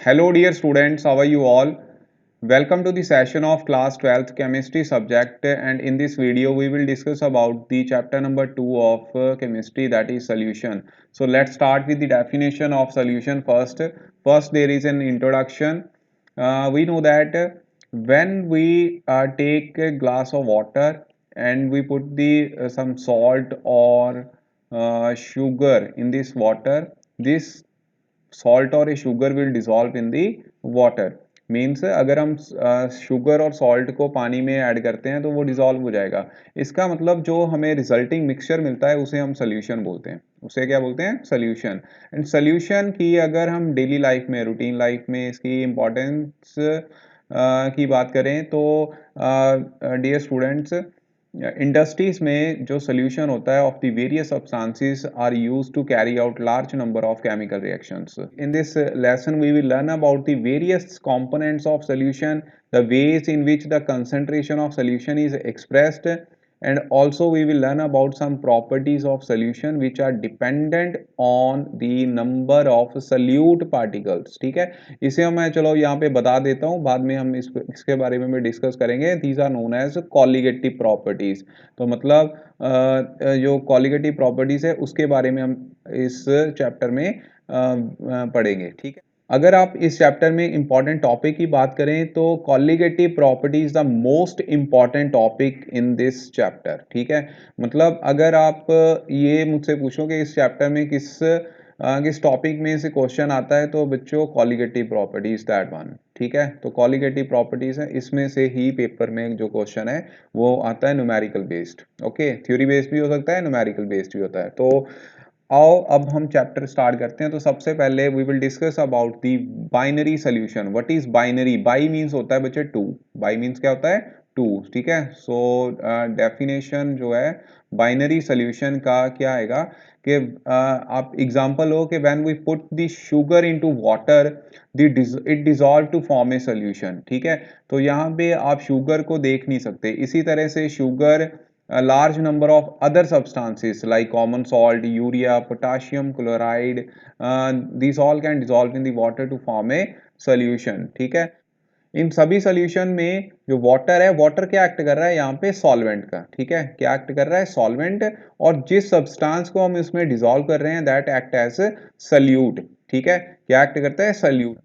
Hello dear students, how are you all? Welcome to the session of class 12th chemistry subject, and in this video we will discuss about the chapter number 2 of chemistry, that is solution. So let's start with the definition of solution first. First there is an introduction. We know that when we take a glass of water and we put the some salt or sugar in this water, this salt और sugar will dissolve in the water. Means अगर हम sugar और salt को पानी में add करते हैं तो वो डिजॉल्व हो जाएगा. इसका मतलब जो हमें रिजल्टिंग मिक्सचर मिलता है उसे हम सोल्यूशन बोलते हैं. उसे क्या बोलते हैं? सोल्यूशन. एंड सोल्यूशन की अगर हम डेली लाइफ में, रूटीन लाइफ में इसकी इम्पोर्टेंस की बात करें तो डियर स्टूडेंट्स, इंडस्ट्रीज में जो सोल्यूशन होता है of the various substances are used to carry out large number of chemical reactions. In this lesson we will learn about the various components of solution, the ways in which the concentration of solution is expressed, and also we will learn about some properties of solution which are dependent on the number of solute particles. ठीक है, इसे मैं चलो यहाँ पे बता देता हूँ, बाद में हम इसके बारे में भी डिस्कस करेंगे. These are known as colligative properties. तो मतलब जो कॉलिगेटिव प्रॉपर्टीज है उसके बारे में हम इस चैप्टर में पढ़ेंगे. ठीक है, अगर आप इस चैप्टर में इंपॉर्टेंट टॉपिक की बात करें तो colligative property is the most important topic in this chapter. ठीक है, मतलब अगर आप ये मुझसे पूछो कि इस चैप्टर में किस टॉपिक में से क्वेश्चन आता है तो बच्चों कॉलिगेटिव प्रॉपर्टीज दैट वन. ठीक है, तो कॉलिगेटिव प्रॉपर्टीज है, इसमें से ही पेपर में जो क्वेश्चन है वो आता है numerical based. Okay, theory based भी हो सकता है, न्यूमेरिकल बेस्ड भी होता है. तो आओ अब हम चैप्टर स्टार्ट करते हैं. तो सबसे पहले we will discuss about the binary solution. What is binary? Bi means होता है बच्चे टू. बाई मींस क्या होता है? टू. ठीक है, सो डेफिनेशन जो है बाइनरी सोल्यूशन का क्या आएगा कि आप एग्जांपल हो कि when we put the sugar into water it dissolve to form a solution. ठीक है, तो यहाँ पे आप शुगर को देख नहीं सकते. इसी तरह से sugar, a large number of other substances like common salt, urea, potassium chloride, these all can dissolve in the water to form a solution. ठीक है, इन सभी सोल्यूशन में जो वाटर है, वाटर क्या एक्ट कर रहा है यहाँ पे? सॉल्वेंट का. ठीक है, क्या एक्ट कर रहा है? सॉल्वेंट. और जिस सब्सटेंस को हम इसमें डिसॉल्व कर रहे हैं दैट एक्ट एज सल्यूट. ठीक है, क्या एक्ट करता है? सल्यूट.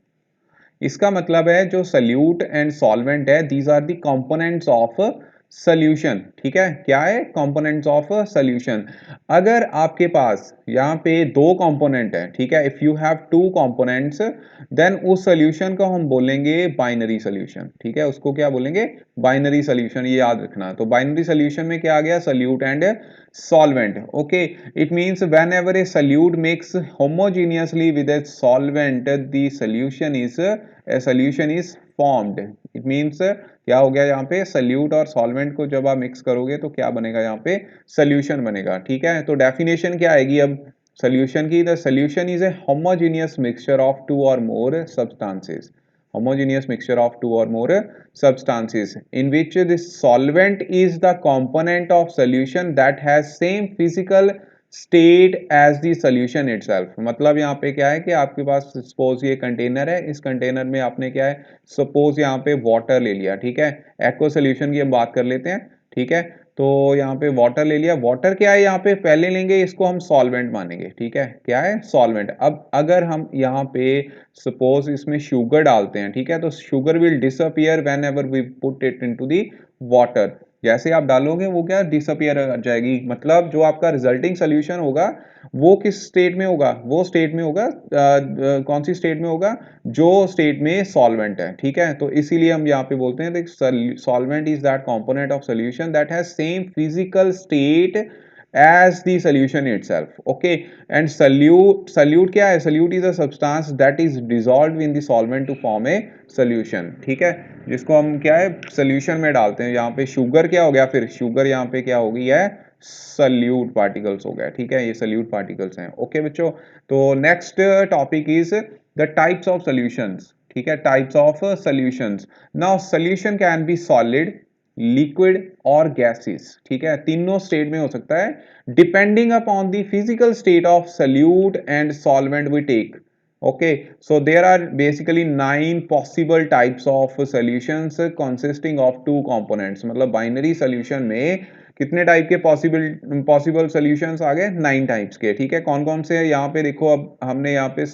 इसका मतलब है जो सल्यूट एंड सॉल्वेंट है, these are the components of solution. ठीक है, क्या है? Components of solution. अगर आपके पास यहाँ पे दो कंपोनेंट है, ठीक है, if you have two components then उस सॉल्यूशन को हम बोलेंगे बाइनरी सॉल्यूशन. ठीक है, उसको क्या बोलेंगे? Binary solution. ये याद रखना. तो बाइनरी सॉल्यूशन में क्या आ गया? Solute and solvent. Okay, it means whenever a solute mix homogeneously with a solvent the solution is formed. It means क्या हो गया यहाँ पे? सल्यूट और सॉल्वेंट को जब आप मिक्स करोगे तो क्या बनेगा? यहाँ पे सोल्यूशन बनेगा. ठीक है, तो डेफिनेशन क्या आएगी अब सोल्यूशन की? The solution is a homogeneous mixture of two और more substances. Homogeneous mixture of two or more substances in which the solvent is the component of solution that has same physical state as the solution itself. मतलब यहाँ पे क्या है कि आपके पास suppose ये container है, इस कंटेनर में आपने क्या है, सपोज यहाँ पे वाटर ले लिया. ठीक है, एक्वा सोल्यूशन की हम बात कर लेते हैं. ठीक है, तो यहाँ पे वाटर ले लिया. वाटर क्या है यहाँ पे? पहले लेंगे इसको हम सॉल्वेंट मानेंगे. ठीक है, क्या है? सॉल्वेंट. अब अगर हम यहाँ पे सपोज इसमें शुगर डालते हैं, ठीक है, तो sugar will disappear whenever we put it into the water. जैसे आप डालोगे वो क्या डिसअपियर कर जाएगी. मतलब जो आपका रिजल्टिंग सोल्यूशन होगा वो किस स्टेट में होगा? वो स्टेट में होगा, कौन सी स्टेट में होगा? जो स्टेट में सॉल्वेंट है. ठीक है, तो इसीलिए हम यहाँ पे बोलते हैं solvent is that component of solution that has same physical state as the solution itself. Okay, and solute क्या है? solute is a substance that is dissolved in the solvent to form a solution. ठीक है, जिसको हम क्या है solution में डालते हैं. यहाँ पे शुगर क्या हो गया? फिर शुगर यहाँ पे क्या हो गई है? solute particles हो गया. ठीक है, ये solute particles हैं. ओके बच्चों, तो next topic is the types of solutions. ठीक है, types of solutions. Now solution can be solid, liquid और गैसेस. ठीक है, तीनों स्टेट में हो सकता है depending upon the physical state of solute and solvent we take. Okay, so there are basically 9 possible types of solutions consisting of two components. मतलब binary solution में कितने टाइप के पॉसिबल सॉल्यूशंस आ गए? 9 टाइप्स के। ठीक है, कौन कौन से हैं यहाँ पे देखो। अब हमने यहाँ पे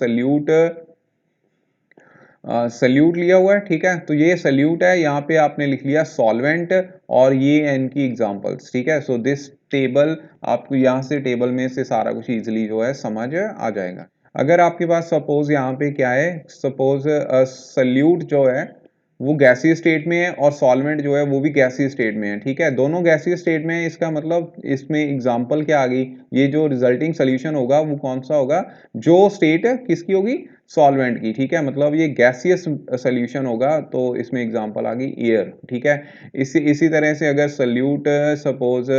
सल्यूट लिया हुआ है। ठीक है, तो ये सल्यूट है, यहाँ पे आपने लिख लिया सॉल्वेंट और ये है इनकी एग्जांपल्स। ठीक है, सो दिस टेबल आपको यहाँ से टेबल में से सारा कुछ इजीली जो है समझ आ जाएगा। अगर आपके पास सपोज यहाँ पे क्या है, सपोज सल्यूट जो है वो गैसीय स्टेट में है और सॉल्वेंट जो है वो भी गैसीय स्टेट में है। ठीक है, दोनों गैसीय स्टेट में है, इसका मतलब इसमें एग्जांपल क्या आ गई, ये जो रिजल्टिंग सोल्यूशन होगा वो कौन सा होगा, जो स्टेट किसकी होगी, सॉल्वेंट की। ठीक है, मतलब ये गैसियस सोल्यूशन होगा, तो इसमें एग्जांपल आ गई एयर। ठीक है, इसी तरह से अगर सल्यूट सपोज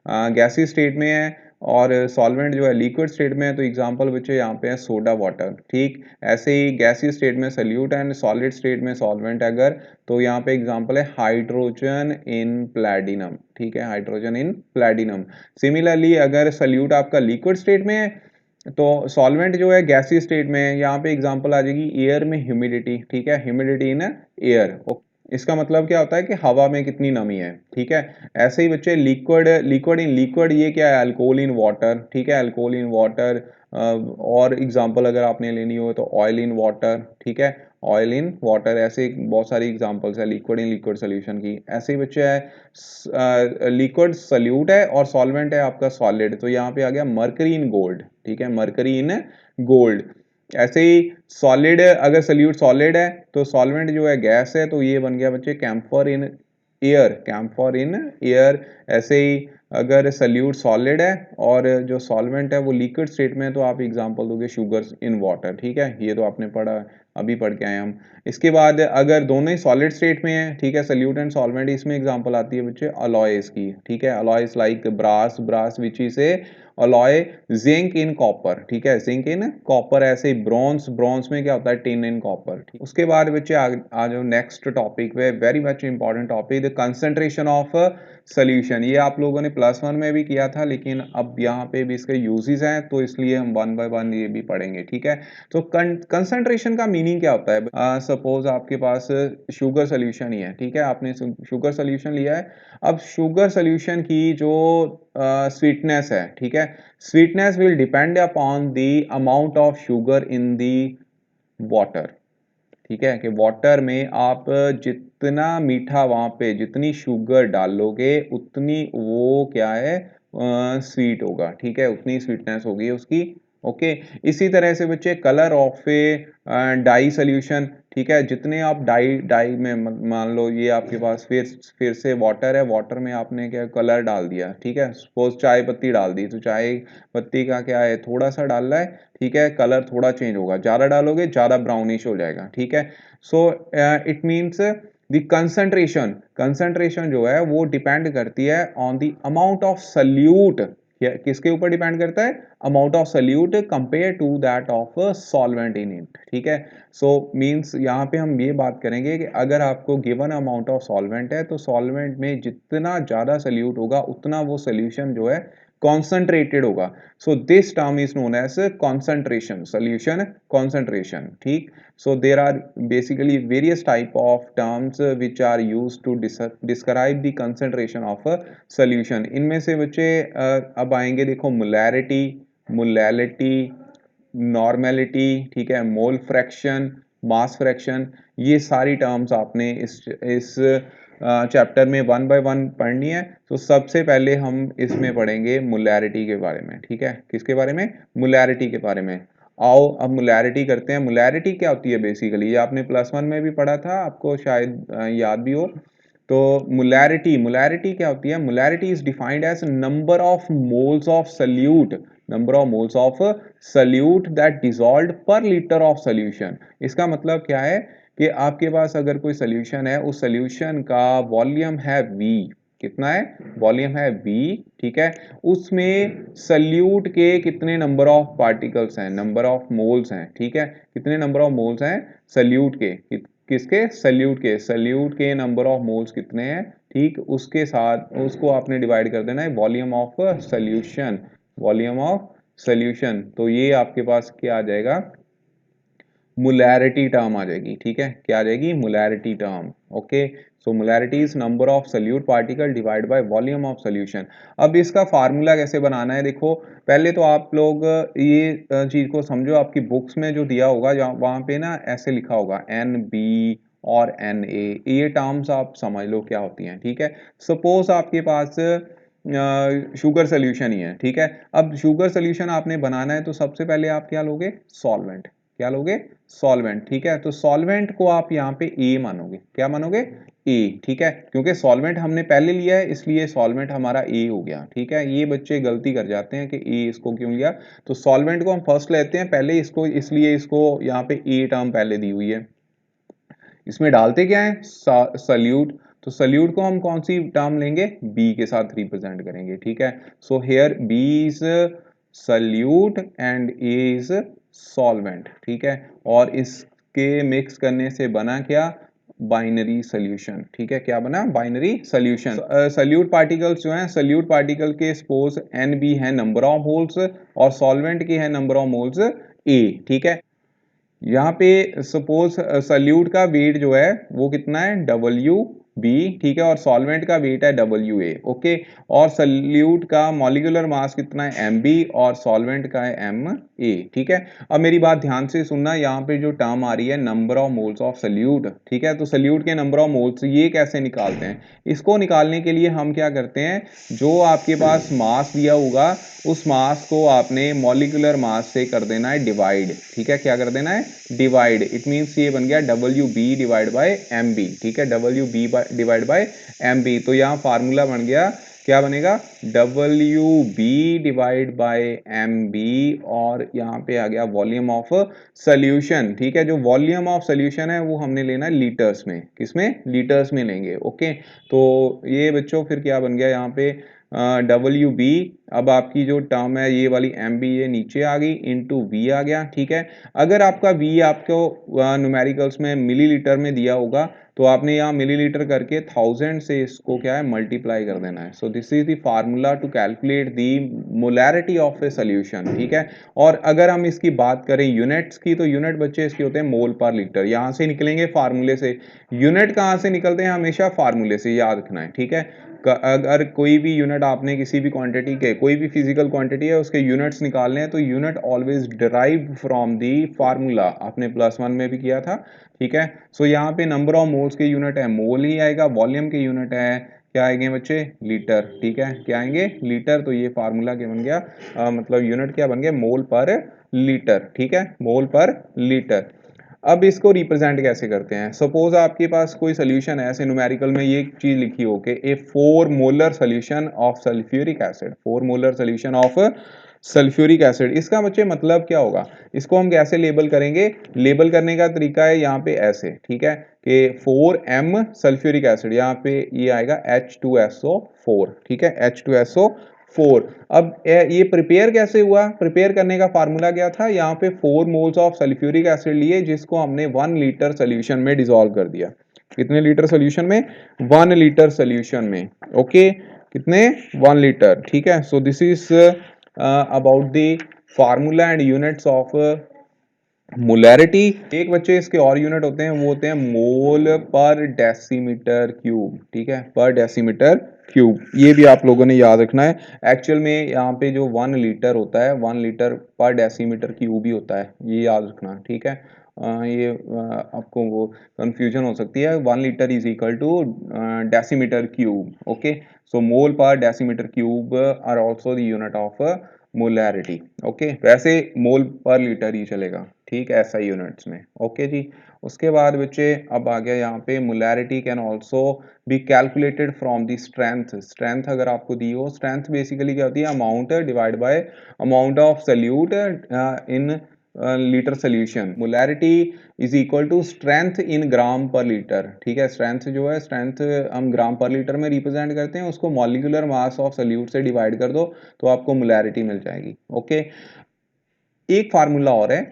गैसियस स्टेट में है और सॉल्वेंट जो है लिक्विड स्टेट में है, तो एग्जांपल बच्चे यहाँ पे है सोडा वाटर। ठीक, ऐसे ही गैसियस स्टेट में सल्यूट एंड सॉलिड स्टेट में सॉल्वेंट अगर, तो यहाँ पे एग्जांपल है हाइड्रोजन इन प्लैटिनम। ठीक है, हाइड्रोजन इन प्लैटिनम। सिमिलरली अगर सल्यूट आपका लिक्विड स्टेट में है तो सॉल्वेंट जो है गैसीय स्टेट में है, यहाँ पे एग्जांपल आ जाएगी एयर में ह्यूमिडिटी। ठीक है, ह्यूमिडिटी इन एयर। इसका मतलब क्या होता है कि हवा में कितनी नमी है। ठीक है, ऐसे ही बच्चे लिक्विड लिक्विड इन लिक्विड, ये क्या है, अल्कोहल इन वाटर। ठीक है, अल्कोहल इन वाटर। और एग्जांपल अगर आपने लेनी हो तो ऑयल इन वाटर। ठीक है, ऑयल इन वाटर, ऐसे बहुत सारी एग्जांपल्स है लिक्विड इन लिक्विड सोल्यूशन की। ऐसे ही बच्चे है लिक्विड सल्यूट है और सॉल्वेंट है आपका सॉलिड, तो यहाँ पे आ गया मरकरी इन गोल्ड। ठीक है, मरकरी इन गोल्ड। ऐसे ही सॉलिड, अगर सल्यूट सॉलिड है तो सॉल्वेंट जो है गैस है, तो ये बन गया बच्चे camphor in air, camphor in air. ऐसे ही अगर सल्यूट सॉलिड है और जो सॉल्वेंट है वो लिक्विड स्टेट में है, तो आप एग्जांपल दोगे शुगर इन वाटर। ठीक है, ये तो आपने पढ़ा, अभी पढ़ के आए हम। इसके बाद अगर दोनों ही सॉलिड स्टेट में है, ठीक है, सल्यूट एंड सॉल्वेंट, इसमें एग्जांपल आती है बच्चे अलॉयज की। ठीक है, alloys like brass, brass which is a alloy, zinc in copper. ठीक है, जिंक इन कॉपर। ऐसे ही ब्रॉन्ज, ब्रॉन्ज में क्या होता है, टिन इन कॉपर। उसके बाद बच्चे आ जाओ नेक्स्ट टॉपिक पे, very much important topic, the concentration of solution. ये आप लोगों ने +1 में भी किया था, लेकिन अब यहाँ पे भी इसके यूजेस हैं, तो इसलिए हम 1 बाय 1 ये भी पढ़ेंगे। ठीक है, तो कंसंट्रेशन का मीनिंग क्या होता है। सपोज आपके पास शुगर सोल्यूशन ही है। ठीक है, आपने शुगर सोल्यूशन लिया है। अब शुगर सोल्यूशन की जो स्वीटनेस है, ठीक है, sweetness will depend upon the amount of sugar in the water. ठीक है, कि वाटर में आप जितना मीठा, वहां पे जितनी शुगर डालोगे उतनी वो क्या है, स्वीट होगा। ठीक है, उतनी स्वीटनेस होगी उसकी। ओके, इसी तरह से बच्चे colour of a dye solution. ठीक है, जितने आप डाई डाई में मान लो ये आपके पास फिर से वाटर है, वाटर में आपने क्या कलर डाल दिया। ठीक है, सपोज चाय पत्ती डाल दी, तो चाय पत्ती का क्या है, थोड़ा सा डालना है। ठीक है, कलर थोड़ा चेंज होगा, ज्यादा डालोगे ज्यादा ब्राउनिश हो जाएगा। ठीक है, so it means the concentration, concentration जो है वो डिपेंड करती है on the amount of solute. किसके ऊपर डिपेंड करता है, amount of solute compare to that of solvent in it. ठीक है, सो मीन्स यहाँ पे हम ये बात करेंगे कि अगर आपको गिवन अमाउंट ऑफ सॉल्वेंट है, तो सॉल्वेंट में जितना ज्यादा सल्यूट होगा उतना वो सोल्यूशन जो है कॉन्सेंट्रेटेड होगा। So this term is known as concentration, solution concentration. ठीक, so there are basically various type of terms which are used to describe the concentration of a solution। इनमें से बच्चे अब आएंगे, देखो मोलैरिटी, मोलैलिटी, नॉर्मेलिटी। ठीक है, मोल फ्रैक्शन, मास फ्रैक्शन, ये सारी टर्म्स आपने इस चैप्टर में 1 बाय 1 पढ़नी है। तो सबसे पहले हम इसमें पढ़ेंगे मोलैरिटी के बारे में। ठीक है, किसके बारे में, मोलैरिटी के बारे में। आओ अब मोलैरिटी करते हैं। मोलैरिटी क्या होती है बेसिकली, ये आपने +1 में भी पढ़ा था, आपको शायद याद भी हो। तो मोलैरिटी, मोलैरिटी क्या होती है, molarity is defined as number of moles of solute, number of moles of solute that dissolved per litre of solution. इसका मतलब क्या है कि आपके पास अगर कोई सोल्यूशन है, उस सोल्यूशन का वॉल्यूम है V, कितना है, वॉल्यूम है V। ठीक है, उसमें सल्यूट के कितने नंबर ऑफ पार्टिकल्स हैं, नंबर ऑफ मोल्स हैं। ठीक है, कितने नंबर ऑफ मोल्स हैं सल्यूट के, किसके, सल्यूट के, सल्यूट के नंबर ऑफ मोल्स कितने हैं। ठीक, उसके साथ उसको आपने डिवाइड कर देना है volume of solution, volume of solution. तो ये आपके पास क्या आ जाएगा, मोलैरिटी टर्म आ जाएगी, ठीक है, क्या आ जाएगी, molarity term. Okay, so molarity is number of solute particle divide by volume of solution. अब इसका फार्मूला कैसे बनाना है, देखो पहले तो आप लोग ये चीज को समझो, आपकी बुक्स में जो दिया होगा वहां पे ना ऐसे लिखा होगा NB और NA, ये टर्म्स आप समझ लो क्या होती हैं, ठीक है। सपोज आपके पास शुगर सोल्यूशन ही है, ठीक है। अब शुगर सोल्यूशन आपने बनाना है तो सबसे पहले आप क्या लोगे, सॉल्वेंट, क्या लोगे, सॉल्वेंट, ठीक है। तो सॉल्वेंट को आप यहाँ पे ए मानोगे, क्या मानोगे, ए, ठीक है, क्योंकि सॉल्वेंट हमने पहले लिया है इसलिए सॉल्वेंट हमारा ए हो गया, ठीक है। ये बच्चे गलती कर जाते हैं कि ए इसको क्यों लिया, तो सॉल्वेंट को हम फर्स्ट लेते हैं पहले इसको, इसलिए इसको यहाँ पे ए टर्म पहले दी हुई है। इसमें डालते क्या है, सल्यूट, तो सल्यूट को हम कौन सी टर्म लेंगे, बी के साथ रिप्रेजेंट करेंगे, ठीक है। So here B is solute and A is solvent, ठीक है। और इसके मिक्स करने से बना क्या, बाइनरी सोल्यूशन, ठीक है, क्या बना, बाइनरी सोल्यूशन। सल्यूट पार्टिकल्स जो हैं, सल्यूट पार्टिकल के सपोज NB है नंबर ऑफ मोल्स और सॉल्वेंट की है नंबर ऑफ मोल्स A, ठीक है। यहाँ पे सपोज सल्यूट का वेट जो है वो कितना है, WB, ठीक है, और सॉल्वेंट का वेट है WA, ओके। और सल्यूट का मॉलिक्यूलर मास कितना है, MB, और सॉल्वेंट का है MA, ठीक है। अब मेरी बात ध्यान से सुनना, यहाँ पे जो टर्म आ रही है number of moles of salute, ठीक है, तो सल्यूट के नंबर ऑफ मोल्स ये कैसे निकालते हैं, इसको निकालने के लिए हम क्या करते हैं, जो आपके पास मास दिया होगा उस मास को आपने मॉलिक्यूलर मास से कर देना है डिवाइड, ठीक है, क्या कर देना है, डिवाइड। इट मींस ये बन गया WB डिवाइड बाय MB, ठीक है, WB डिवाइड बाय MB। तो यहाँ फार्मूला बन गया, क्या बनेगा, WB डिवाइड बाय MB, और यहाँ पे आ गया वॉल्यूम ऑफ सोल्यूशन, ठीक है। जो वॉल्यूम ऑफ सोल्यूशन है वो हमने लेना है लीटर्स में, किसमें, लीटर्स में लेंगे, ओके। तो ये बच्चों फिर क्या बन गया यहाँ पे, WB, अब आपकी जो टर्म है ये वाली MB ये नीचे आ गई, इनटू V आ गया, ठीक है। अगर आपका V आपको न्यूमेरिकल्स में मिलीलीटर में दिया होगा तो आपने यहाँ मिलीलीटर करके 1000 से इसको क्या है, मल्टीप्लाई कर देना है। So this is the formula to calculate the molarity of a solution, ठीक है। और अगर हम इसकी बात करें यूनिट्स की, तो यूनिट बच्चे इसके होते हैं मोल पर लीटर, यहाँ से निकलेंगे फार्मूले से। यूनिट कहाँ से निकलते हैं, हमेशा फार्मूले से, याद रखना है, ठीक है। अगर कोई भी यूनिट आपने किसी भी क्वांटिटी के, कोई भी फिजिकल क्वांटिटी है उसके यूनिट्स निकालने हैं तो unit always derive from the formula, आपने +1 में भी किया था, ठीक है। सो यहाँ पे नंबर ऑफ मोल्स के यूनिट है मोल ही आएगा, वॉल्यूम के यूनिट है क्या आएंगे बच्चे, लीटर, ठीक है, क्या आएंगे, लीटर। तो ये फार्मूला क्या बन गया, मतलब यूनिट क्या बन गया, मोल पर लीटर, ठीक है, मोल पर लीटर। अब इसको रिप्रेजेंट कैसे करते हैं, सपोज आपके पास कोई सोल्यूशन है, ऐसे न्यूमेरिकल में ये चीज लिखी हो कि ए 4 molar solution of sulphuric acid, 4 molar solution of sulphuric acid, इसका बच्चे मतलब क्या होगा, इसको हम कैसे लेबल करेंगे, लेबल करने का तरीका है यहाँ पे ऐसे, ठीक है, कि 4M सल्फ्यूरिक एसिड, यहाँ पे ये आएगा H2SO4, ठीक है, H2SO4। अब ये प्रिपेयर कैसे हुआ, प्रिपेयर करने का फार्मूला क्या था, यहाँ पे 4 मोल्स ऑफ सल्फ्यूरिक एसिड लिए जिसको हमने 1 लीटर सोल्यूशन में डिसॉल्व कर दिया, कितने लीटर सोल्यूशन में, 1 लीटर सोल्यूशन में, ओके, कितने, 1 लीटर, ठीक है। So this is about the formula and units of molarity. एक बच्चे इसके और यूनिट होते हैं, वो होते हैं मोल पर डेसीमीटर क्यूब, ठीक है, पर डेसीमीटर क्यूब, ये भी आप लोगों ने याद रखना है। एक्चुअल में यहाँ पे जो 1 लीटर होता है, 1 लीटर पर डेसीमीटर क्यूब ही होता है, ये याद रखना, ठीक है। ये आपको वो कंफ्यूजन हो सकती है, 1 litre is equal to decimetre cube, okay. So mole per decimetre cube are also the unit of molarity, okay. वैसे मोल पर लीटर ही चलेगा, ठीक है, ऐसा यूनिट्स में, ओके जी। उसके बाद बच्चे अब आ गया यहाँ पे, molarity can also be calculated from the strength. Strength अगर आपको दी हो, स्ट्रेंथ बेसिकली क्या होती है, amount divide by amount of solute in litre solution. Molarity is equal to strength in gram per litre, ठीक है। स्ट्रेंथ जो है, स्ट्रेंथ हम ग्राम पर लीटर में रिप्रेजेंट करते हैं, उसको मॉलिक्यूलर मास ऑफ सल्यूट से डिवाइड कर दो तो आपको मोलैरिटी मिल जाएगी, ओके। एक फार्मूला और है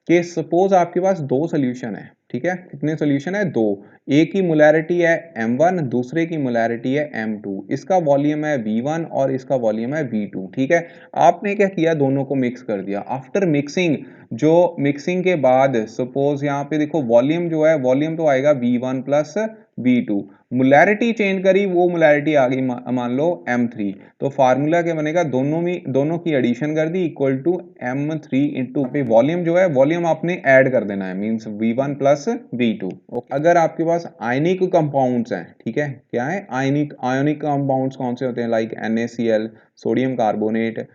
कि सपोज आपके पास 2 सोल्यूशन है, ठीक है, कितने सोल्यूशन है? 2। एक की मोलैरिटी है m1, दूसरे की मोलैरिटी है m2, इसका वॉल्यूम है v1 और इसका वॉल्यूम है v2। ठीक है, आपने क्या किया, दोनों को मिक्स कर दिया। आफ्टर मिक्सिंग, जो मिक्सिंग के बाद सपोज यहाँ पे देखो वॉल्यूम जो है, वॉल्यूम तो आएगा v1 plus v2, molarity change करी, वो मोलैरिटी आ गई मान लो m3, तो फार्मूला क्या बनेगा, दोनों की एडिशन कर दी equal to m3 into volume जो है, वॉल्यूम आपने ऐड कर देना है, मींस v1 प्लस v2। अगर आपके पास आयनिक कंपाउंड्स हैं, ठीक है, क्या है, आयनिक कंपाउंड्स कौन से होते हैं, like NaCl, sodium carbonate,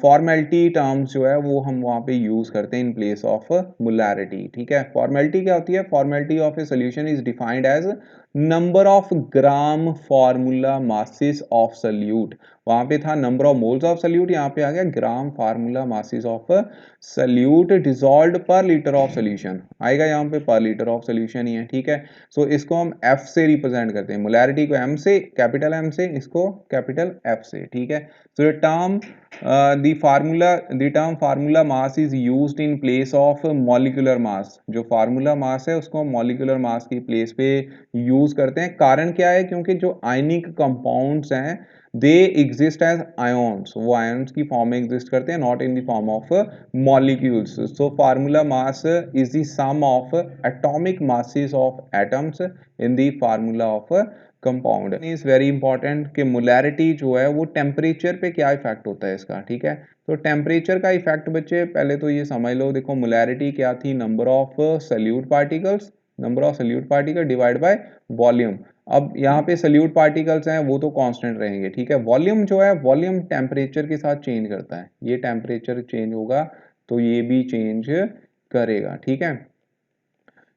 formality terms जो है वो हम वहाँ पे यूज करते हैं इन प्लेस ऑफ मोलैरिटी। ठीक है, फॉर्मेलिटी क्या होती है, formality of a solution is defined as number of gram formula masses of solute. वहां पे था number of moles of solute, यहाँ पे आ गया gram formula masses of solute dissolved per litre of solution, आएगा यहाँ पे पर लीटर ऑफ सोल्यूशन ही है। ठीक है, सो इसको हम F से रिप्रेजेंट करते हैं, मोलैरिटी को M से, कैपिटल M से, इसको कैपिटल F से। ठीक है, सो the term formula mass is used in place of molecular mass। जो फार्मूला मास है उसको मॉलिक्यूलर मास की प्लेस पे यूज करते हैं। कारण क्या है, क्योंकि जो आयनिक कंपाउंड्स हैं दे एग्जिस्ट एज आयोन्स, वो आयोन्स की फॉर्म में एग्जिस्ट करते हैं, not in the form of molecules. So formula mass is the sum of atomic masses of atoms in the formula of compound. Is very important कि molarity जो है वो temperature पे क्या इफेक्ट होता है इसका। ठीक है, तो टेम्परेचर का इफेक्ट बच्चे पहले तो ये समझ लो, देखो मोलैरिटी क्या थी, number of solute particles, number of solute particle divide by volume. अब यहाँ पे सल्यूट पार्टिकल्स हैं वो तो कांस्टेंट रहेंगे। ठीक है, वॉल्यूम जो है, वॉल्यूम टेम्परेचर के साथ चेंज करता है, ये टेम्परेचर चेंज होगा तो ये भी चेंज करेगा। ठीक है,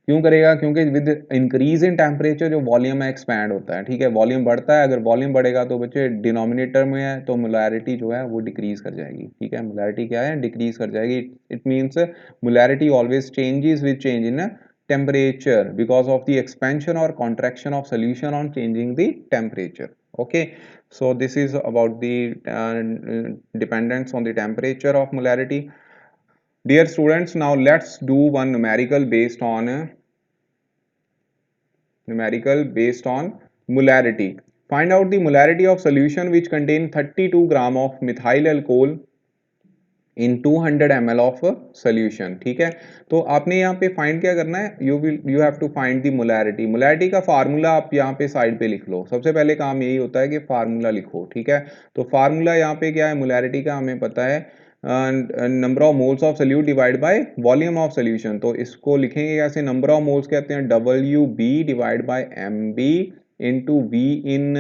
क्यों करेगा, क्योंकि विद इंक्रीज इन टेम्परेचर जो वॉल्यूम है एक्सपैंड होता है। ठीक है, वॉल्यूम बढ़ता है, अगर वॉल्यूम बढ़ेगा तो बच्चे डिनोमिनेटर में है तो मोलैरिटी जो है वो डिक्रीज कर जाएगी। ठीक है, मोलैरिटी क्या है, डिक्रीज कर जाएगी। It means molarity always changes with change in temperature because of the expansion or contraction of solution on changing the temperature. Okay, so this is about the dependence on the temperature of molarity. Dear students, now let's do one numerical based on molarity. Find out the molarity of solution which contain 32 gram of methyl alcohol in 200 ml of solution. ठीक है, तो आपने यहाँ पे find क्या करना है, you have to find the molarity. Molarity का फार्मूला आप यहाँ पे साइड पे लिख लो, सबसे पहले काम यही होता है कि फार्मूला लिखो। ठीक है, तो फार्मूला यहाँ पे क्या है, मोलैरिटी का हमें पता है number of moles of solute divide by volume of solution. तो इसको लिखेंगे कैसे, नंबर ऑफ मोल्स कहते हैं WB divide by MB into V in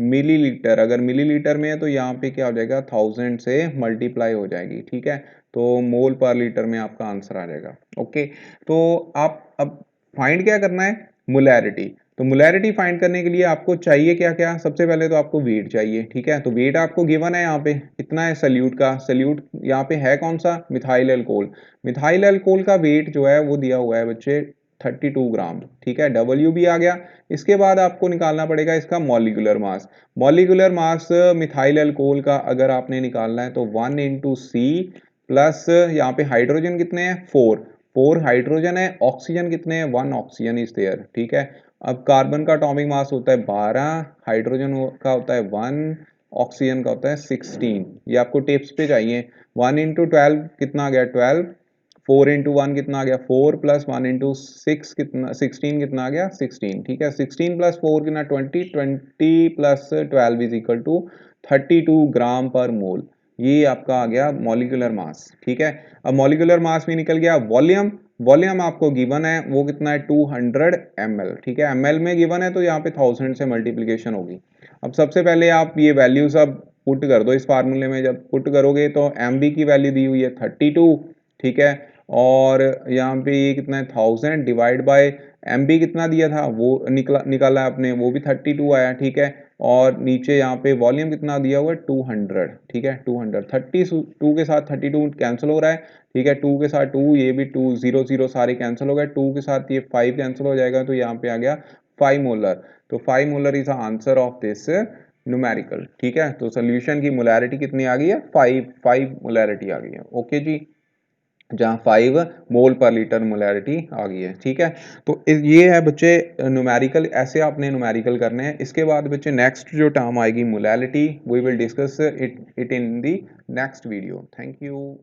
millilitre. अगर मिलीलीटर में है तो यहाँ पे क्या हो जाएगा, 1000 से मल्टीप्लाई हो जाएगी। ठीक है, तो मोल पर लीटर में आपका आंसर आ जाएगा। ओके, तो आप अब फाइंड क्या करना है, मोलैरिटी। तो मोलैरिटी फाइंड करने के लिए आपको चाहिए क्या क्या, सबसे पहले तो आपको वेट चाहिए। ठीक है, तो वेट आपको गिवन है यहाँ पे कितना है सल्यूट का, सल्यूट यहाँ पे है कौन सा, मिथाइल अल्कोहल। मिथाइल अल्कोहल का वेट जो है वो दिया हुआ है बच्चे 32 ग्राम। ठीक है, W भी आ गया। इसके बाद आपको निकालना पड़ेगा इसका molecular mass. Molecular mass methyl alcohol का अगर आपने निकालना है तो 1 इंटू सी प्लस यहाँ पे हाइड्रोजन कितने हैं, 4 हाइड्रोजन है, ऑक्सीजन कितने हैं, 1 ऑक्सीजन इज देयर। ठीक है, अब कार्बन का एटॉमिक मास होता है 12, हाइड्रोजन का होता है 1, ऑक्सीजन का होता है 16। ये आपको टिप्स पे चाहिए। 1 इंटू 12 कितना आ गया, 12, 4 इंटू 1 कितना आ गया, 4 प्लस 1 इंटू 6 कितना, 16 कितना आ गया, 16। ठीक है, 16 प्लस 4 कितना, 20, 20 प्लस 12 इज इक्वल टू 32 ग्राम पर मोल। ये आपका आ गया मॉलिक्यूलर मास। ठीक है, अब मॉलिक्यूलर मास में निकल गया वॉल्यूम। वॉल्यूम आपको गिवन है वो कितना है, 200 ml। ठीक है, ml में गिवन है तो यहाँ पे 1000 से मल्टीप्लीकेशन होगी। अब सबसे पहले आप ये वैल्यू सब पुट कर दो इस फार्मूले में। जब पुट करोगे तो MB की वैल्यू दी हुई है 32। ठीक है, और यहाँ पे ये कितना है 1000 डिवाइड बाय MB कितना दिया था वो निकाला आपने, वो भी 32 आया। ठीक है, और नीचे यहाँ पे वॉल्यूम कितना दिया हुआ है 200। ठीक है, 200, 32 के साथ 32 कैंसिल हो रहा है। ठीक है, 2 के साथ 2, ये भी 2, 0 0 सारे कैंसिल हो गए, 2 के साथ ये 5 कैंसिल हो जाएगा, तो यहाँ पे आ गया 5 मोलर। तो 5 molar is the answer of this numerical. ठीक है, तो सोल्यूशन की मोलैरिटी कितनी आ गई है, 5 मोलैरिटी आ गई है। ओके जी, जहाँ 5 मोल पर लीटर मोलैरिटी आ गई है। ठीक है, तो ये है बच्चे न्यूमेरिकल, ऐसे आपने न्यूमेरिकल करने हैं। इसके बाद बच्चे नेक्स्ट जो टर्म आएगी molarity, we will discuss it in the next video. Thank you.